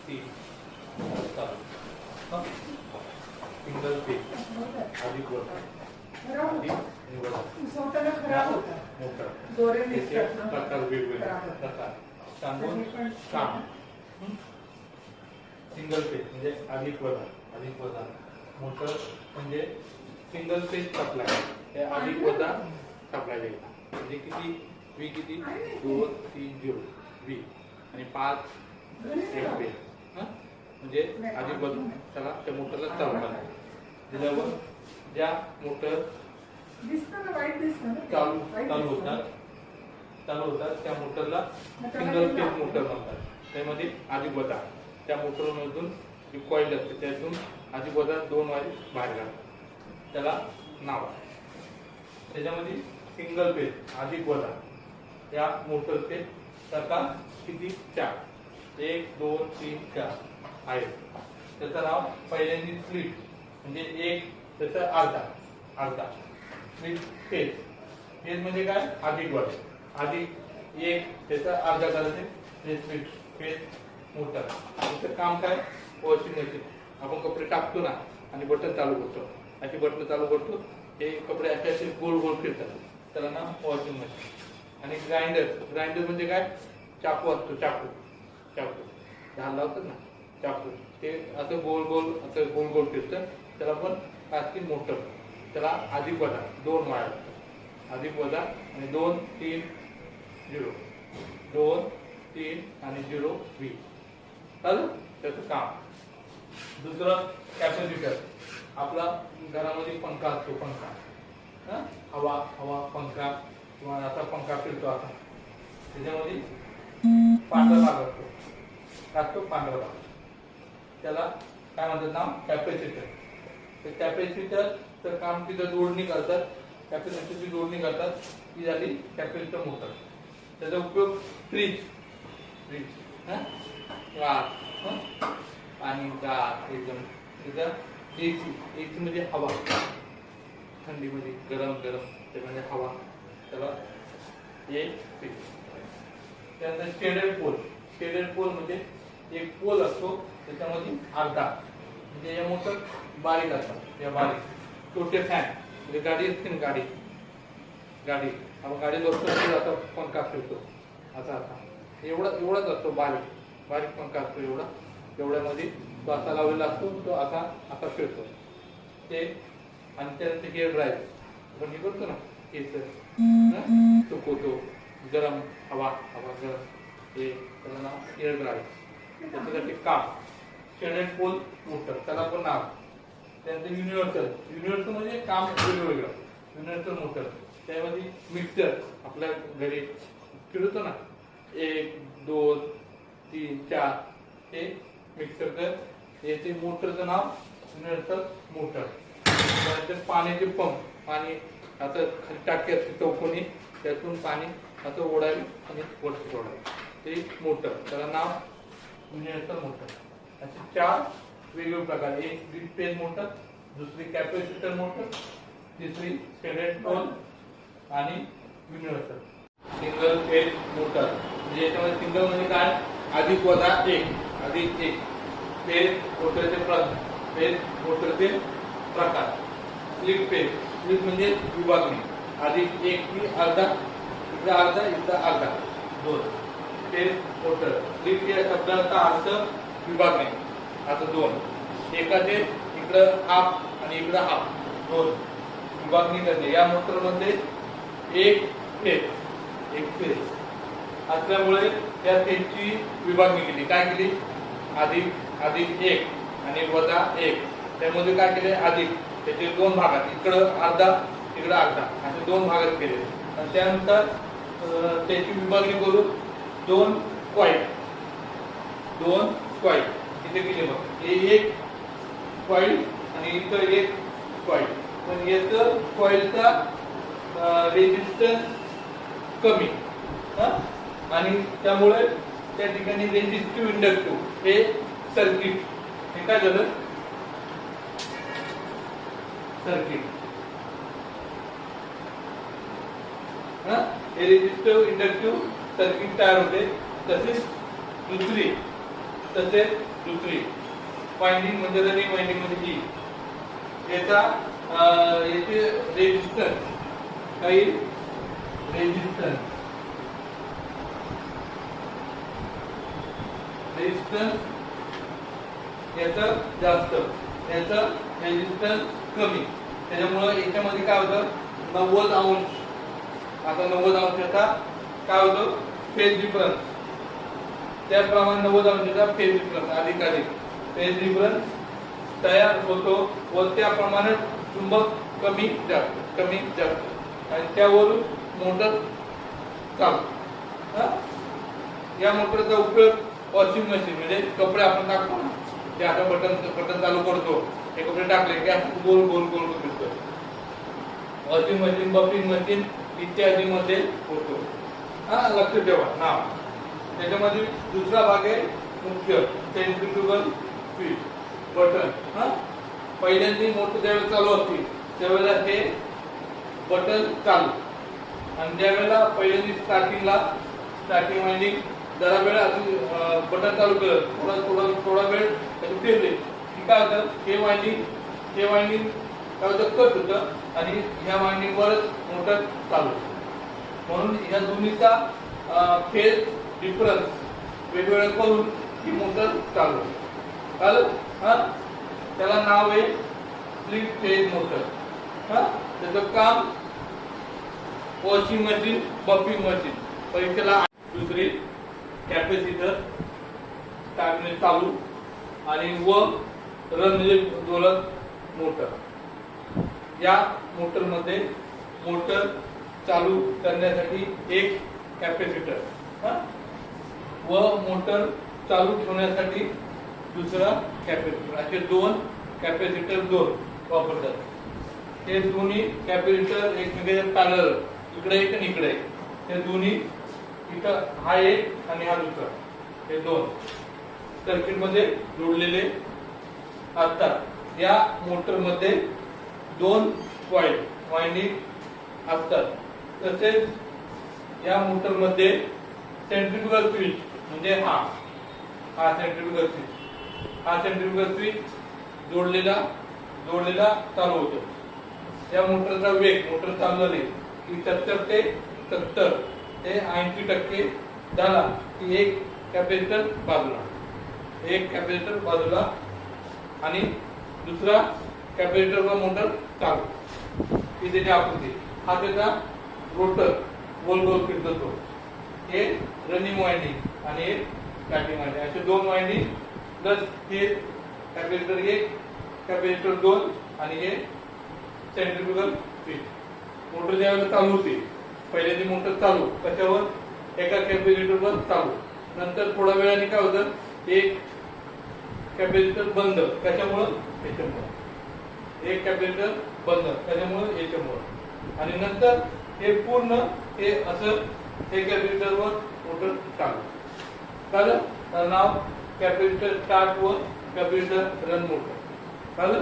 3 चालू single page अधिक वजा अधिक आणि वजा मोठा त्याचे प्रकार वेगवेगळे प्रकार सांगून काम सिंगल पेज म्हणजे अधिक वजा मोठं म्हणजे सिंगल पेज सप्लाय हे अधिक वजा सप्लाय द्यायला म्हणजे किती वी किती 2 3 0 वी आणि 5 एक पेज म्हणजे अधिक वजा त्याला त्या मोटरला चालू करायला दिल्यावर ज्या मोटर चालू होतात त्या मोटरला सिंगल पेज मोटर म्हणतात त्यामध्ये अधिक वजा त्या मोटरमधून जी कॉईल असते त्यातून अधिक वजा 2 वायर बाहेर काढतात त्याला नाव आहे त्याच्यामध्ये सिंगल पेज अधिक वजा या मोटरचे प्रकार किती 4 1 2 3 4 आहेत त्याचं नाव पहिल्यांदी स्प्लिट म्हणजे एक त्याचा अर्धा स्प्लिट पेज म्हणजे काय अधिक वजा अधिक एक त्याचा अर्धा करायचे हे स्प्लिट पेज मोटर त्याचं काम काय वॉशिंग मशीन आपण कपडे टाकतो ना आणि बटन चालू करतो अशी बटन चालू करतो हे कपडे असे गोल गोल फिरतात त्याला नाव वॉशिंग मशीन आणि ग्राइंडर म्हणजे काय चाकू असतो चाकू धान लावतात ना चाकू ते असं गोल गोल फिरतं त्याला पण कास्टिंग मोटर त्याला अधिक वजा 2 वायर अधिक वजा आणि 2 3 0 2 3 आणि 0 वी चालू त्याचं काम दुसरं कॅपॅसिटर आपला घरामध्ये पंखा असतो पंखा हवा पंखा किंवा असा पंखा फिरतो असा त्याच्यामध्ये पांढरा भाग असतो पांढरा भाग त्याला काय म्हणतात नाव कॅपॅसिटर तर कॅपॅसिटरचं काम तिथं जोडणी करतात कॅपॅसिटरची जोडणी करतात ती झाली कॅपॅसिटर मोटर त्याचा उपयोग फ्रीज पाणी गार एकदम त्याचा एसी म्हणजे हवा थंडीमध्ये गरम त्यामध्ये हवा त्याला एक फ्रीज त्यानंतर शेडेड पोल म्हणजे एक पोल असतो त्याच्यामध्ये अर्धा म्हणजे या मोटर बारीक असतात या बारीक छोटे फॅन म्हणजे गाडी असते ना गाडी आपण गाडी बसतो असा पंखा फिरतो असा एवढाच असतो बारीक पंखा असतो एवढ्यामध्ये तो असा लावलेला असतो तो असा फिरतो ते आणि त्यानंतर हेअर ड्रायर आपण हे करतो ना केस सुकवतो गरम हवा गरम हे त्याचं नाव हेअर ड्रायर त्याच्यासाठी काम शेडेड पोल मोटर त्याला पण नाव त्यानंतर युनिव्हर्सल म्हणजे काम वेगवेगळं युनिव्हर्सल मोटर त्यामध्ये मिक्सर आपल्या घरी फिरवतो ना 1 2 3 4 हे मिक्सरचं याचे मोटरचं नाव युनिव्हर्सल मोटर त्यानंतर पाण्याचे पंप पाणी आता खाली टाकी असते चौकोनी त्यातून पाणी असं ओढावी आणि वरती सोडावी ते मोटर त्याला नाव युनिव्हर्सल मोटर असे 4 वेगवेगळे प्रकार एक स्प्लिट पेज मोटर दुसरी कॅपॅसिटर मोटर तिसरी शेडेड पोल आणि युनिव्हर्सल सिंगल पेज मोटर म्हणजे याच्यामध्ये सिंगल म्हणजे काय अधिक वजा 1 अधिक 1 पेज मोटरचे प्रकार स्प्लिट म्हणजे विभागणी अधिक 1 की अर्धा इथं अर्धा 2 पेज मोटर स्प्लिट या शब्दाचा अर्थ विभागणे आता 2 एकाचे इकडं हाफ आणि इकडं हाफ 2 विभागणी करणे या मोटरमध्ये एक फेज असल्यामुळे त्या फेजची विभागणी केली काय केली अधिक 1 आणि वजा 1 त्यामध्ये काय केले अधिक त्याचे 2 भागात इकडं अर्धा असे 2 भागात केले आणि त्यानंतर त्याची विभागणी करून 2 कॉईल इथे केले बघ हे एक कॉईल आणि इथं एक कॉईल पण याचं कॉईलचा रेजिस्टन्स कमी आणि त्यामुळे त्या ठिकाणी रेजिस्टिव्ह इंडक्टिव्ह हे सर्किट हे काय झालं सर्किट हे रेजिस्टिव्ह इंडक्टिव्ह सर्किट तयार होते तसेच दुसरी तसेच दुसरी वाइंडिंग म्हणजे रनिंग वाइंडिंग म्हणजे ही याचा याचे रेजिस्टन्स काही रेजिस्टन्स याचं जास्त याचं रेजिस्टन्स कमी त्याच्यामुळे याच्यामध्ये काय होतं 90 अंश आता 90 अंशाचा काय होतं फेज डिफरन्स त्याप्रमाणे 90 अंशाचा फेज डिफरन्स अधिक फेज डिफरन्स तयार होतो व त्याप्रमाणे चुंबक कमी जास्त आणि त्यावरून मोटर चालू या मोटरचा उपयोग वॉशिंग मशीन म्हणजे कपडे आपण टाकतो ना ते आता बटन चालू करतो हे कपडे टाकले की आपण गोल गोल गोल फिरतो वॉशिंग मशीन बफिंग मशीन इत्यादी मध्ये होतो लक्ष ठेवा नाव त्याच्यामध्ये दुसरा भाग आहे मुख्य सेंट्रिफ्युगल स्विच बटन पहिल्यांदा मोटर ज्यावेळेला चालू असते त्यावेळेला हे बटन चालू आणि ज्यावेळेला पहिल्यांदा स्टार्टिंग वाइंडिंग जरा वेळ बटन चालू केलं थोडा वेळ फिरले की काय होतं हे वाइंडिंग काय होतं कट होतं आणि ह्या वाइंडिंग वरच मोटर चालू म्हणून ह्या दोन्हीचा फेज डिफरन्स वेगवेगळं करून ही मोटर चालू त्याला नाव आहे स्प्लिट फेज मोटर त्याचं काम वॉशिंग मशीन बफिंग मशीन परीक्षेला दुसरी कॅपॅसिटर टाकणे चालू आणि व रन म्हणजे दोलक मोटर या मोटर मध्ये मोटर चालू करण्यासाठी एक कॅपॅसिटर व मोटर चालू ठेवण्यासाठी दुसरा कॅपॅसिटर असे दोन कॅपॅसिटर वापरतात हे दोन्ही कॅपॅसिटर एकमेकांच्या पॅरलल इकडे एक आणि इकडे हे दोन्ही इथं हा एक आणि हा दुसरा हे दोन सर्किट मध्ये जोडलेले असतात या मोटर मध्ये दोन कॉइल वाइंडिंग असतात तसेच या मोटर मध्ये सेंट्रिफ्युगल स्विच म्हणजे हा सेंट्रिफ्युगल स्विच जोडलेला चालू होतो या मोटरचा वेग मोटर चालू झाली की 70 ते 80% झाला की एक कॅपॅसिटर बाजूला आणि दुसरा कॅपॅसिटर व मोटर चालू ही त्याची आकृती हा त्याचा रोटर गोल गोल फिरतो तो हे रनिंग वाइंडिंग आणि एक स्टार्टिंग वाइंडिंग असे दोन वाइंडिंग प्लस हे कॅपॅसिटर एक कॅपॅसिटर दोन आणि हे सेंट्रिफ्युगल स्विच मोटर ज्यावेळेला चालू होते पहिले ती मोटर चालू कशावर एका कॅपॅसिटरवर चालू नंतर थोड्या वेळाने काय होतं एक कॅपॅसिटर बंद कशामुळं याच्यामुळे एक कॅपॅसिटर बंद कशामुळे याच्यामुळे आणि नंतर हे पूर्ण हे असं हे कॅपॅसिटरवर मोटर चालू नाव कॅपॅसिटर स्टार्ट व कॅपॅसिटर रन मोटर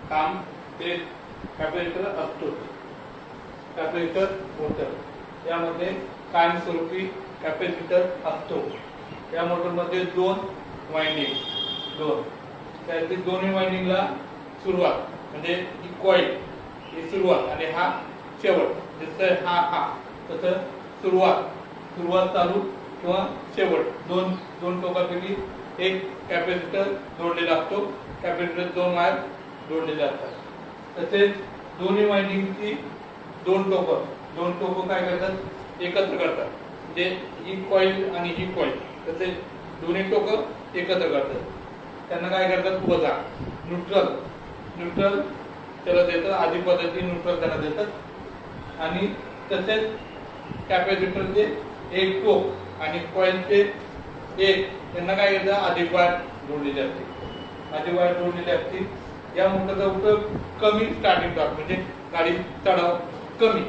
काम ते कॅपॅसिटर असतो कॅपॅसिटर मोटर यामध्ये कायमस्वरूपी कॅपॅसिटर असतो या मोटरमध्ये दोन त्यातील दोन्ही वाइंडिंगला सुरुवात म्हणजे ही कॉइल ही सुरुवात आणि हा शेवट जसं हा तसं सुरुवात चालू किंवा शेवट दोन टोकापैकी एक कॅपॅसिटर जोडलेला असतो कॅपॅसिटर दोन वायर जोडलेले असतात तसेच दोन्ही वाइंडिंगची दोन टोकं काय करतात एकत्र करतात म्हणजे ही कॉइल आणि ही कॉइल तसे दोन्ही टोकं एकत्र करतात त्यांना काय करतात वजा न्यूट्रल त्याला देतात आधी पद्धती न्यूट्रल त्यांना देतात आणि तसेच कॅपॅसिटरचे एक टोक आणि कॉइलचे एक त्यांना काय करतात अधिक वायर जोडलेली असते या मोटरचा उपयोग कमी स्टार्टिंग टॉर्क म्हणजे गाडी चढाव कमी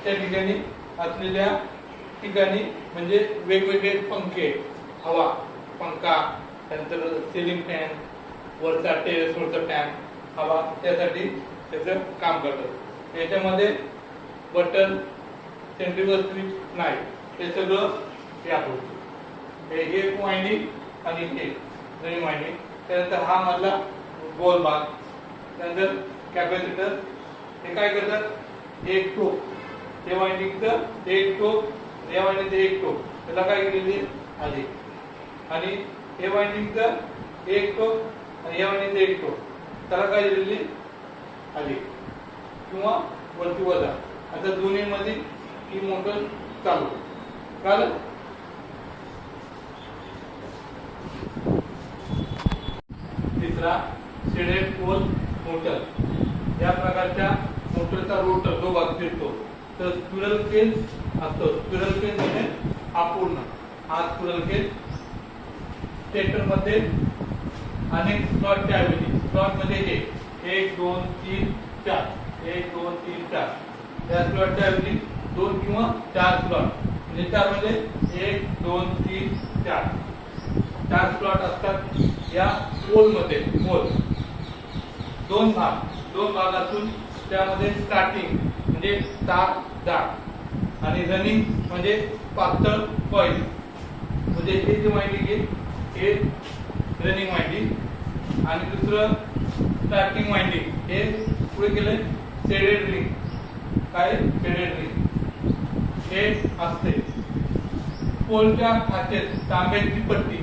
त्या ठिकाणी असलेल्या ठिकाणी म्हणजे वेगवेगळे पंखे हवा पंखा त्यानंतर सिलिंग फॅन वरचा टेरेसवरचा फॅन हवा त्यासाठी त्याचं काम करतात याच्यामध्ये बटन सेंट्रिफ्युगल स्विच नाही, ते सगळं यात होतं. हे एक वाइंडिंग आणि हे रनिंग वाइंडिंग. त्यानंतर हा मधला गोल भाग, त्यानंतर कॅपॅसिटर. हे काय करतात, एक टोक, हे वाइंडिंगचं एक टोक, या वाइंडिंगचं एक टोक, त्याला काय केलेली आधी, आणि हे वाइंडिंगचं एक टोक आणि या वाइंडिंगचं एक टोक, त्याला काय दिलेली आधी किंवा वरती वजा. आता दोन्ही मध्ये ही मोटर चालू कळलं. तिसरा शेडेड पोल मोटर. या प्रकारच्या मोटरचा रोटर जो भाग फिरतो तर स्क्विरल केज असतो. स्क्विरल केज म्हणजे हा पूर्ण, हा स्क्विरल केज. स्टेटर मध्ये अनेक स्लॉटच्या ऐवजी, स्लॉट मध्ये हे 1 2 3 4, 1 2 3 4, त्या स्लॉटच्या ऐवजी 2 किंवा 4 स्लॉट, म्हणजे 4 म्हणजे 1 2 3 4, 4 स्लॉट असतात या पोल मध्ये. पोल दोन भाग असून त्यामध्ये स्टार्टिंग म्हणजे तार जाड आणि रनिंग म्हणजे पातळ कॉईल. म्हणजे हे जे वाइंडिंग आहे हे रनिंग वाइंडिंग, आणि दुसरं स्टार्टिंग वाइंडिंग हे पुढे केलंय शेडेड रिंग. काय शेडेड रिंग हे असते. पोलच्या खात्यात तांब्याची पट्टी,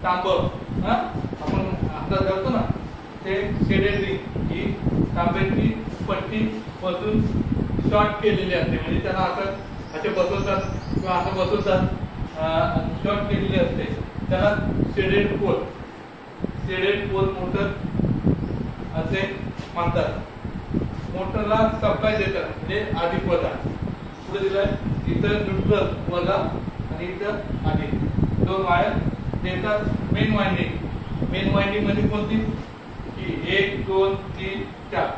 तांब आपण हातात घालतो ना, ते शेडेड रिंग ही तांब्याची पट्टी बसून शॉर्ट केलेली असते. म्हणजे त्याला असं असे बसवतात किंवा असं बसवतात, शॉर्ट केलेली असते, त्याला shaded pole, shaded pole motor असे म्हणतात. मोटरला सप्लाय देतात म्हणजे अधिक वजा. पुढे दिलाय इथं न्यूट्रल वजा आणि इथं अधिक, दोन वायर देतात. मेन वाइंडिंग म्हणजे कोणती, की 1 2 3 4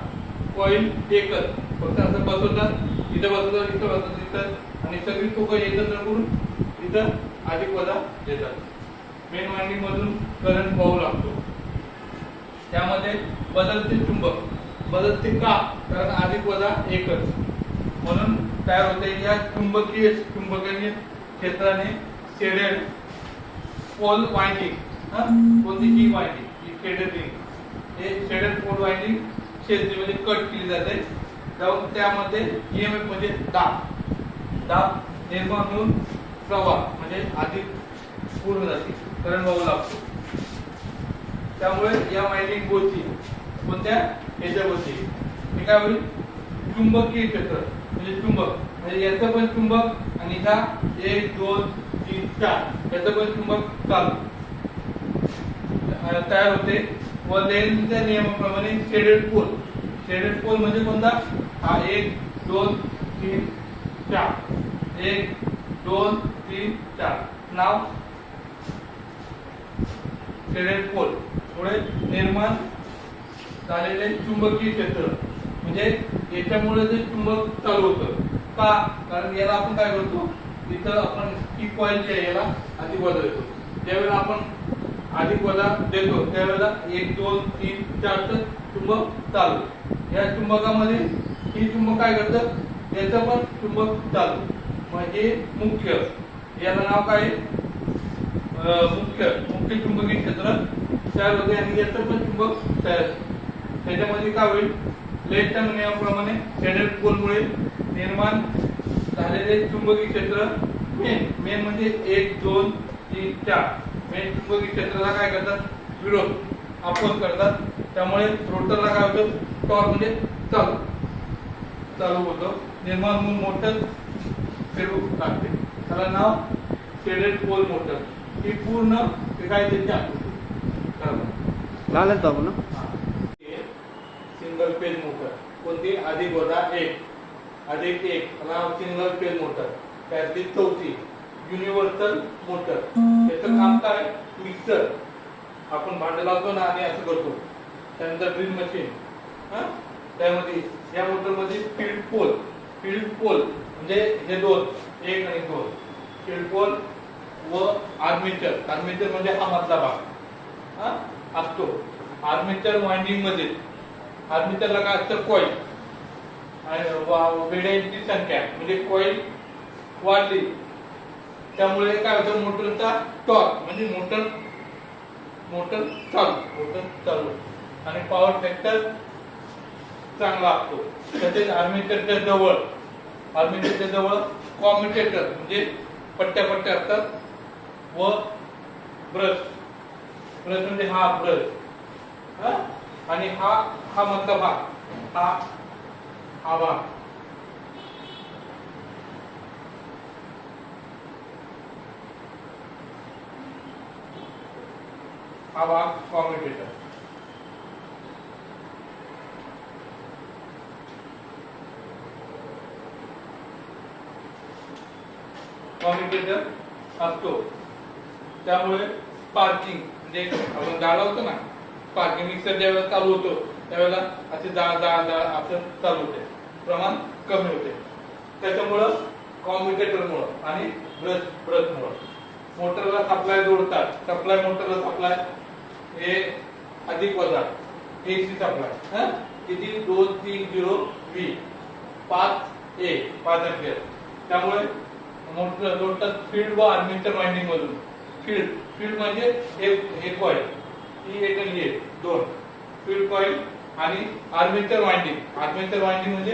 कॉईल एकच, फक्त असं बसवतात, इथं बसवतात, इथं बसवतात, इथं, आणि सगळी टोकं एकत्र करून इथं अधिक वजा देतात. मेन वाइंडिंग मधून करंट वाहू लागतो. त्यामध्ये बदलते बदलते का, कारण अधिक वजा एकच म्हणून तयार होते. या चुंबकीय क्षेत्राने शेडेड पोल वाइंडिंग, कोणती ही वाइंडिंग, ही शेडेड रिंग, हे शेडेड पोल वाइंडिंग म्हणजे कट केली जाते. जाऊन त्यामध्ये ईएमएफ म्हणजे दाब निर्माण होऊन प्रवाह म्हणजे अधिक पूर्ण जाते, करंट वाहू लागतो. त्यामुळे या वाइंडिंग भोवती कोणत्या याच्या भोवती हे काय होईल, चुंबकीय क्षेत्र म्हणजे चुंबक, म्हणजे याचं पण चुंबक आणि ह्या 1 2 3 4 याचं पण चुंबक चालू तयार होते. व लेन्झच्या नियमाप्रमाणे शेडेड पोल म्हणजे कोणता, हा 1 2 3 4, 1 2 3 4, नाव शेडेड पोल. पुढे निर्माण झालेले चुंबकीय क्षेत्र म्हणजे याच्यामुळे जे चुंबक चालू होतं का, कारण याला आपण काय करतो, इथं आपण ही कॉईल जी आहे याला अधिक वजा देतो. ज्यावेळेला आपण अधिक वजा देतो त्यावेळेला 1 2 3 4 चं चुंबक चालू. या चुंबकामध्ये ही चुंबक काय करतं, याचं पण चुंबक चालू, म्हणजे मुख्य, याला नाव काय, मुख्य चुंबकीय क्षेत्र तयार होते. आणि याचं पण चुंबक तयार, त्याच्यामध्ये काय होईल, लेन्झच्या नियमाप्रमाणे शेडेड पोलमुळे निर्माण झालेले चुंबकीय क्षेत्र मेन म्हणजे 1 2 3 4 मेन चुंबकीय क्षेत्राला काय करतात, विरोध अपोज करतात. त्यामुळे रोटरला काय होतं, टॉर्क म्हणजे चालू होतं, निर्माण होऊन मोटर फिरू लागते. त्याला नाव शेडेड पोल मोटर. ही पूर्ण काय त्याची आकृती सिंगल पेज मोटर. कोणती, अधिक वजा 1 अधिक 1, सिंगल पेज मोटर. त्यातली चौथी युनिव्हर्सल मोटर. त्याचं काम काय, मिक्सर आपण भांडं लावतो ना आणि असं करतो. त्यानंतर ड्रिल मशीन, त्यामध्ये या मोटरमध्ये फील्ड पोल म्हणजे हे दोन, 1 आणि 2 फील्ड पोल व आर्मेचर म्हणजे हा मधला भाग असतो. आर्मेचर वाइंडिंग मध्ये आर्मेचरला काय असतं, कॉईल, वेड्यांची संख्या म्हणजे कॉईल वाढली त्यामुळे काय होतं मोटरचा टॉर्क म्हणजे मोटर चालू आणि पॉवर फॅक्टर चांगला असतो. तसेच आर्मेचरच्या जवळ कॉम्युटेटर म्हणजे पट्ट्या असतात व ब्रश म्हणजे हा ब्रश आणि हा मधला भाग हा भाग कॉम्युटेटर. असतो त्यामुळे स्पार्किंग म्हणजे आपण जाळवतो ना, स्पार्किंग मिक्सर ज्यावेळेला चालू होतो त्यावेळेला असे जाळ असं चालू होते, प्रमाण कमी होते. त्याच्यामुळं कॉम्युटेटरमुळं आणि ब्रशमुळं मोटरला सप्लाय जोडतात. मोटरला सप्लाय हे अधिक वजा एसी सप्लाय किती 230 V 5 एंपियर. त्यामुळे मोटर जोडतात फील्ड व आर्मेचर वाइंडिंग मधून. फील्ड म्हणजे हे कॉइल ही एक आणि हे दोन फील्ड कॉइल आणि आर्मेचर वाइंडिंग म्हणजे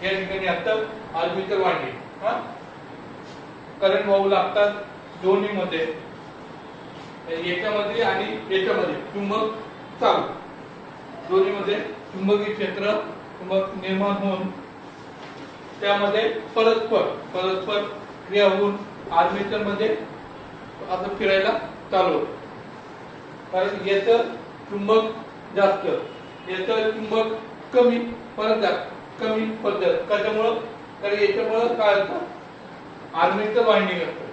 या ठिकाणी असतात आर्मेचर वाइंडिंग. करंट वाहू लागतात दोन्ही मध्ये, याच्यामध्ये आणि याच्यामध्ये चुंबक चालू दोन्ही मध्ये चुंबकीय क्षेत्र निर्माण होऊन त्यामध्ये परस्पर क्रिया होऊन आर्मेचर मध्ये असं फिरायला चालू होतं. कारण याचं चुंबक जास्त याचं चुंबक कमी पद्धत त्याच्यामुळं कारण याच्यामुळं काय असतं आर्मेचर वाइंडिंग असतं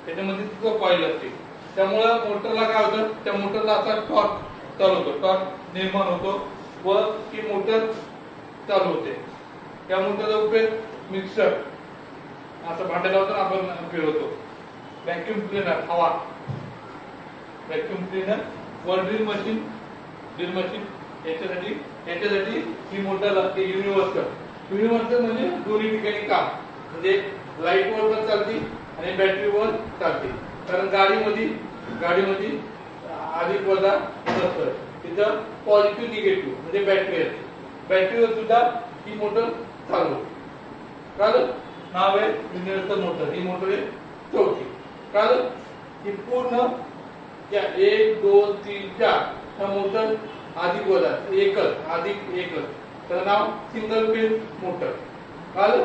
त्याच्यामध्ये तिथं कॉइल असते. त्यामुळं मोटरला काय होतं त्या मोटरला असा टॉर्क चालू होतो, टॉर्क निर्माण होतो व ती मोटर चालू होते. त्या मोटरचा उपयोग मिक्सर असं भांडे लावताना आपण फिरवतो. व्हॅक्यूम क्लीनर व ड्रिल मशीन याच्यासाठी ही मोटर लागते. युनिव्हर्सल म्हणजे दोन्ही ठिकाणी काम म्हणजे लाईटवर पण चालते आणि बॅटरीवर चालते. कारण गाडीमध्ये अधिक वजा नसतं, तिथं पॉझिटिव्ह निगेटिव्ह म्हणजे बॅटरी असते. बॅटरीवर सुद्धा ही मोटर चालू होते. कारण नाव आहे युनिव्हर्सल मोटर. ही मोटर आहे चौथी. कारण ही पूर्ण 1 2 3 4 हा मोटर अधिक वजा एकच तर नाव सिंगल फेज मोटर. कारण